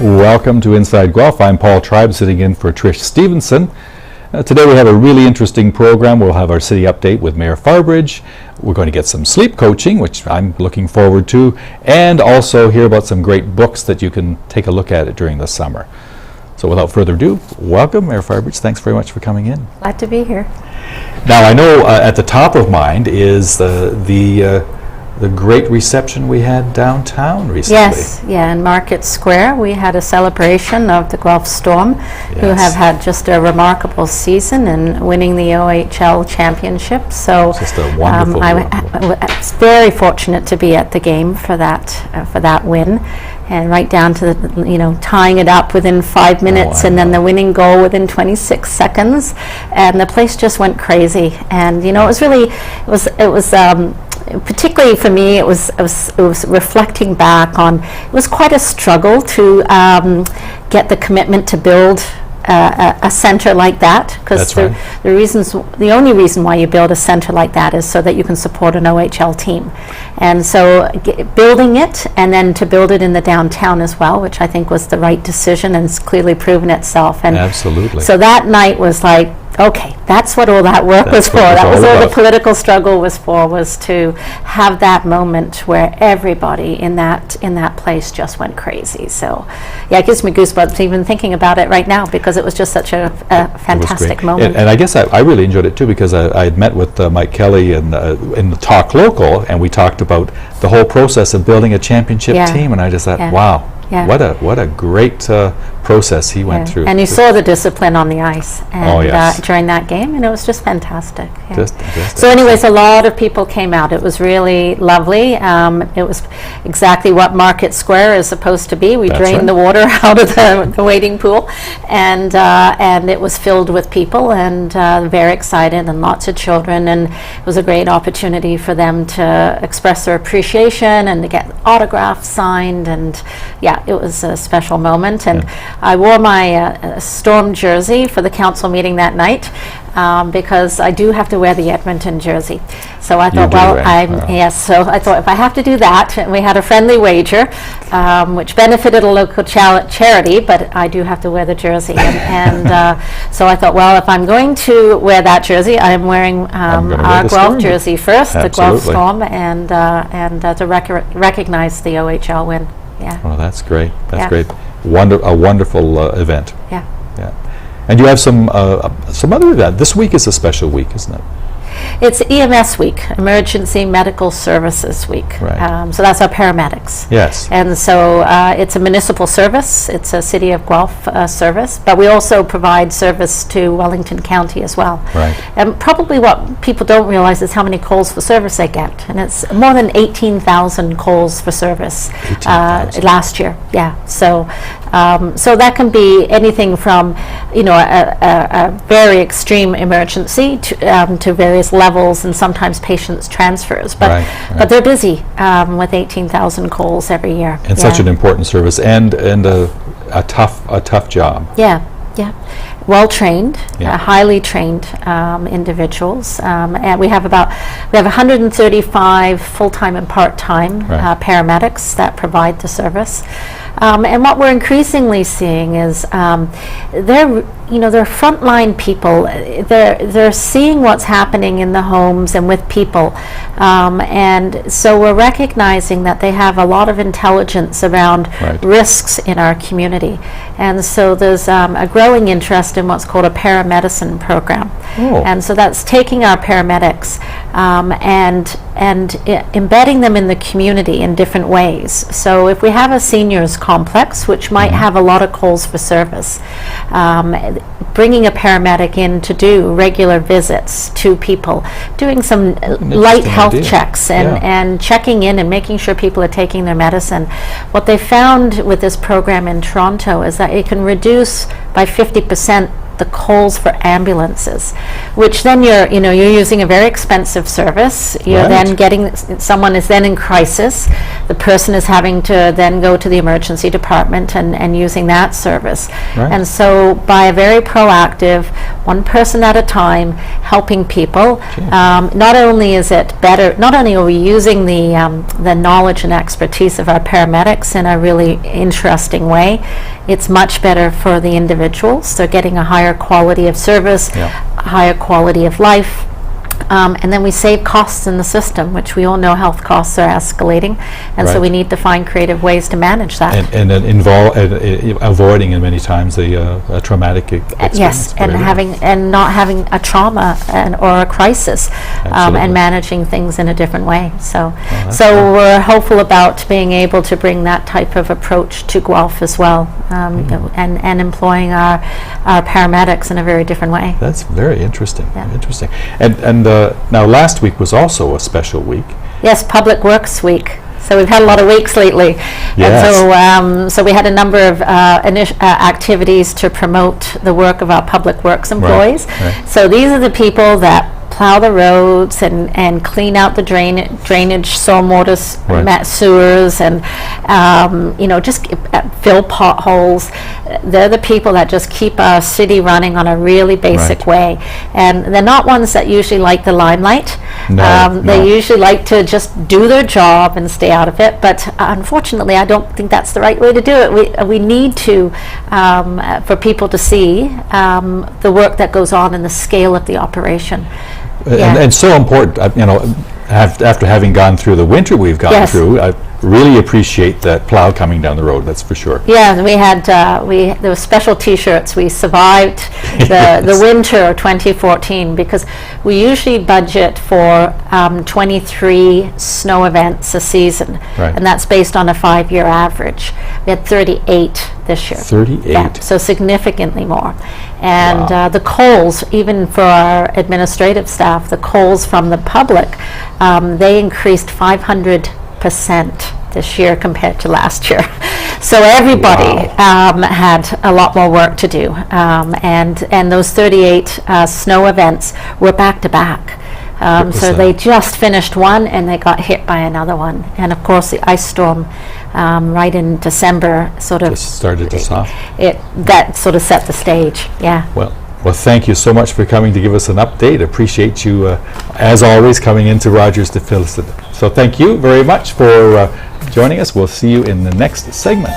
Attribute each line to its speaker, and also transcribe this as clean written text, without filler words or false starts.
Speaker 1: Welcome to Inside Guelph. I'm Paul Tribe, sitting in for Trish Stevenson. Today we have a really interesting program. We'll have our city update with Mayor Farbridge. We're going to get some sleep coaching, which I'm looking forward to, and also hear about some great books that you can take a look at during the summer. So without further ado, welcome, Mayor Farbridge. Thanks very much for coming in.
Speaker 2: Glad to be here.
Speaker 1: Now, I know at the top of mind is the great reception we had downtown recently.
Speaker 2: Yes, yeah, in Market Square we had a celebration of the Guelph Storm, who have had just a remarkable season and winning the OHL championship. So
Speaker 1: just a wonderful,
Speaker 2: I was very fortunate to be at the game for that win, and right down to the, tying it up within 5 minutes, and then the winning goal within 26 seconds, and the place just went crazy. And it was particularly for me, it was reflecting back on, it was quite a struggle to get the commitment to build a center like that, because the only reason why you build a center like that is so that you can support an OHL team. And so building it, and then to build it in the downtown as well, which I think was the right decision, and it's clearly proven itself. And
Speaker 1: absolutely.
Speaker 2: So that night was like, okay, that's what all that work was for. That was all the political struggle was for, was to have that moment where everybody in that place just went crazy. So, yeah, it gives me goosebumps even thinking about it right now, because it was just such a fantastic moment.
Speaker 1: And I guess I really enjoyed it too, because I had met with Mike Kelly in the Talk Local, and we talked about the whole process of building a championship team, and I just thought, wow. Yeah. What a great process he went through.
Speaker 2: And you saw the discipline on the ice during that game, and it was just fantastic. Yeah.
Speaker 1: Just
Speaker 2: so anyways, a lot of people came out. It was really lovely. It was exactly what Market Square is supposed to be. We drained the water out of the wading pool, and it was filled with people, and very excited, and lots of children, and it was a great opportunity for them to express their appreciation and to get autographs signed, and it was a special moment. And I wore my Storm jersey for the council meeting that night, because I do have to wear the Edmonton jersey. So I thought, so I thought, if I have to do that, and we had a friendly wager, which benefited a local charity, but I do have to wear the jersey. And so I thought, well, if I'm going to wear that jersey, I'm wearing our Guelph jersey first, the Guelph Storm, and to recognize the OHL win. Yeah.
Speaker 1: Well, that's great. That's great. A wonderful event.
Speaker 2: Yeah.
Speaker 1: And you have some other event. This week is a special week, isn't it?
Speaker 2: It's EMS week, Emergency Medical Services week.
Speaker 1: Right.
Speaker 2: So that's our paramedics.
Speaker 1: Yes.
Speaker 2: And so it's a municipal service. It's a City of Guelph service, but we also provide service to Wellington County as well.
Speaker 1: Right.
Speaker 2: And probably what people don't realize is how many calls for service they get, and it's more than 18,000 calls for service last year. Yeah. So that can be anything from a very extreme emergency to various levels, and sometimes patients transfers, but they're busy with 18,000 calls every year.
Speaker 1: And such an important service, and a tough job.
Speaker 2: Yeah. Well trained, highly trained individuals, and we have 135 full-time and part-time paramedics that provide the service. And what we're increasingly seeing is they're frontline people. They're seeing what's happening in the homes and with people, and so we're recognizing that they have a lot of intelligence around risks in our community. And so there's a growing interest in what's called a paramedicine program. And so that's taking our paramedics and embedding them in the community in different ways. So if we have a seniors complex, which might have a lot of calls for service, bringing a paramedic in to do regular visits to people, doing some light health checks, and checking in and making sure people are taking their medicine. What they found with this program in Toronto is that it can reduce by 50% the calls for ambulances, which then you're using a very expensive service. You're then getting, someone is then in crisis, the person is having to then go to the emergency department and using that service. And so by a very proactive, one person at a time, helping people. Not only is it better, not only are we using the knowledge and expertise of our paramedics in a really interesting way, it's much better for the individuals. They're getting a higher quality of service, a higher quality of life. And then we save costs in the system, which we all know health costs are escalating, and so we need to find creative ways to manage that.
Speaker 1: And avoiding in many times a traumatic experience.
Speaker 2: Yes, and not having a trauma or a crisis, and managing things in a different way. So we're hopeful about being able to bring that type of approach to Guelph as well, and employing our paramedics in a very different way.
Speaker 1: That's very interesting. Interesting. And now last week was also a special week.
Speaker 2: Yes, Public Works Week. So we've had a lot of weeks lately.
Speaker 1: Yes.
Speaker 2: And so we had a number of activities to promote the work of our Public Works employees.
Speaker 1: Right.
Speaker 2: So these are the people that plow the roads and clean out the drainage, stormwater, sewers, and just fill potholes. They're the people that just keep our city running on a really basic way, and they're not ones that usually like the limelight. They usually like to just do their job and stay out of it, but unfortunately I don't think that's the right way to do it. We need to for people to see the work that goes on and the scale of the operation.
Speaker 1: And so important, after having gone through the winter we've gone through, I really appreciate that plow coming down the road, that's for sure.
Speaker 2: Yeah, we had there were special T-shirts. We survived the winter of 2014 because we usually budget for 23 snow events a season, and that's based on a 5-year average. We had 38 this year. 38? Yeah, so significantly more. And the calls, even for our administrative staff, the calls from the public, they increased 500% this year compared to last year. So everybody had a lot more work to do. And those 38 snow events were back to back. So they just finished one and they got hit by another one. And of course the ice storm right in December sort of
Speaker 1: just started us off.
Speaker 2: That sort of set the stage.
Speaker 1: Well, thank you so much for coming to give us an update. Appreciate you, as always, coming into Rogers to fill us in. So thank you very much for joining us. We'll see you in the next segment.